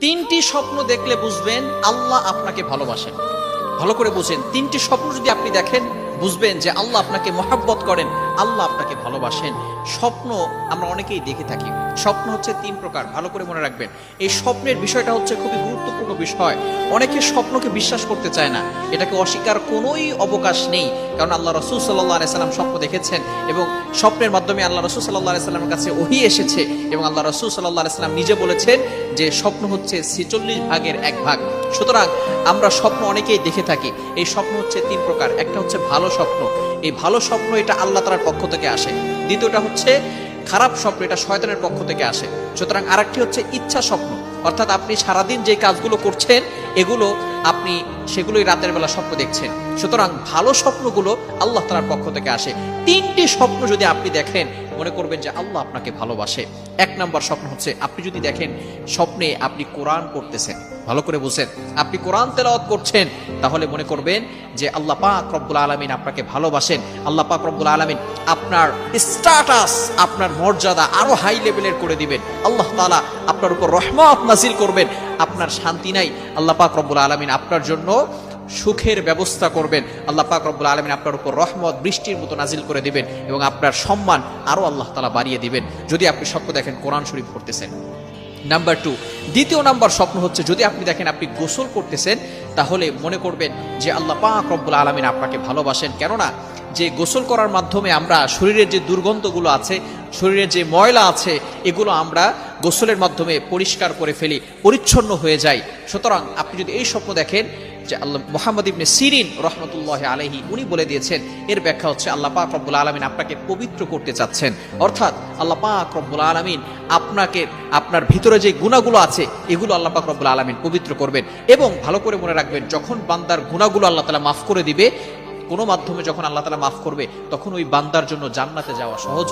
তিনটি স্বপ্ন দেখলে বুঝবেন আল্লাহ আপনাকে ভালোবাসেন। ভালো করে বুঝেন, তিনটি স্বপ্ন যদি আপনি দেখেন বুঝবেন যে আল্লাহ আপনাকে মহাব্বত করেন, আল্লাহ আপনাকে ভালোবাসেন। স্বপ্ন আমরা অনেকেই দেখে থাকি। স্বপ্ন হচ্ছে তিন প্রকার, ভালো করে মনে রাখবেন। এই স্বপ্নের বিষয়টা হচ্ছে খুবই গুরুত্বপূর্ণ বিষয়। অনেকে স্বপ্নকে বিশ্বাস করতে চায় না, এটাকে অস্বীকার কোনোই অবকাশ নেই। কারণ আল্লাহ রাসূল সাল্লাল্লাহু আলাইহি সাল্লাম স্বপ্ন দেখেছেন এবং স্বপ্নের মাধ্যমে আল্লাহ রাসূল সাল্লাল্লাহু আলাইহি সাল্লামের কাছে ওহী এসেছে এবং আল্লাহ রাসূল সাল্লাল্লাহু আলাইহি সাল্লাম নিজে বলেছেন যে স্বপ্ন হচ্ছে 46 ভাগের এক ভাগ। সুতরাং আমরা স্বপ্ন অনেকেই দেখে থাকি। এই স্বপ্ন হচ্ছে তিন প্রকার। একটা হচ্ছে ভালো স্বপ্ন, এই ভালো স্বপ্ন এটা আল্লাহ তাআলার পক্ষ থেকে আসে। দ্বিতীয়টা হচ্ছে খারাপ স্বপ্ন, এটা শয়তানের পক্ষ থেকে আসে। সুতরাং আরেকটি হচ্ছে ইচ্ছা স্বপ্ন, অর্থাৎ আপনি সারাদিন যে কাজগুলো করছেন এগুলো আপনি সেগুলোই রাতের বেলা স্বপ্ন দেখছেন। সুতরাং ভালো স্বপ্নগুলো আল্লাহ তাআলার পক্ষ থেকে আসে। তিনটি স্বপ্ন যদি আপনি দেখেন মনে করবেন যে আল্লাহ আপনাকে ভালোবাসে। এক নম্বর স্বপ্ন হচ্ছে আপনি যদি দেখেন স্বপ্নে আপনি কোরআন পড়তেছেন, ভালো করে বুঝেন, আপনি কোরআন তেলাওয়াত করছেন, তাহলে মনে করবেন যে আল্লাহ পাক রব্বুল আলামিন আপনাকে ভালোবাসেন। আল্লাহ পাক রব্বুল আলামিন আপনার স্ট্যাটাস, আপনার মর্যাদা আরো হাই লেভেলের করে দিবেন। আল্লাহ তাআলা আপনার উপর রহমত নাযিল করবেন। আপনার শান্তি নাই, আল্লাহ পাক রব্বুল আলামিন আপনার জন্য সুখের ব্যবস্থা করবেন। আল্লাহ পাক রব্বুল আলামিন আপনার উপর রহমত বৃষ্টির মতো নাজিল করে দিবেন এবং আপনার সম্মান আরো আল্লাহ তাআলা বাড়িয়ে দিবেন যদি আপনি স্বপ্ন দেখেন কোরআন শরীফ পড়তেছেন। নাম্বার 2, দ্বিতীয় নাম্বার স্বপ্ন হচ্ছে যদি আপনি দেখেন আপনি গোসল করতেছেন, তাহলে মনে করবেন যে আল্লাহ পাক রব্বুল আলামিন আপনাকে ভালোবাসেন। কেননা যে গোসল করার মাধ্যমে আমরা শরীরের যে দুর্গন্ধগুলো আছে, শরীরের যে ময়লা আছে, এগুলো আমরা গোসলের মাধ্যমে পরিষ্কার করে ফেলি, পরিচ্ছন্ন হয়ে যায়। সুতরাং আপনি যদি এই স্বপ্ন দেখেন, যে আল্লাহ মুহাম্মদ ইবনে সিরিন রাহমাতুল্লাহি আলাইহি উনি বলে দিয়েছেন, এর ব্যাখ্যা হচ্ছে আল্লাহ পাক রব্বুল আলামিন আপনাকে পবিত্র করতে চাচ্ছেন। অর্থাৎ আল্লাহ পাক রব্বুল আলামিন আপনাকে, আপনার ভিতরে যে গুনাহগুলো আছে এগুলো আল্লাহ পাক রব্বুল আলামিন পবিত্র করবেন। এবং ভালো করে মনে রাখবেন, যখন বান্দার গুনাহগুলো আল্লাহ তাআলা মাফ করে দিবে, কোনো মাধ্যমে যখন আল্লাহ তাআলা মাফ করবে, তখন ওই বান্দার জন্য জান্নাতে যাওয়া সহজ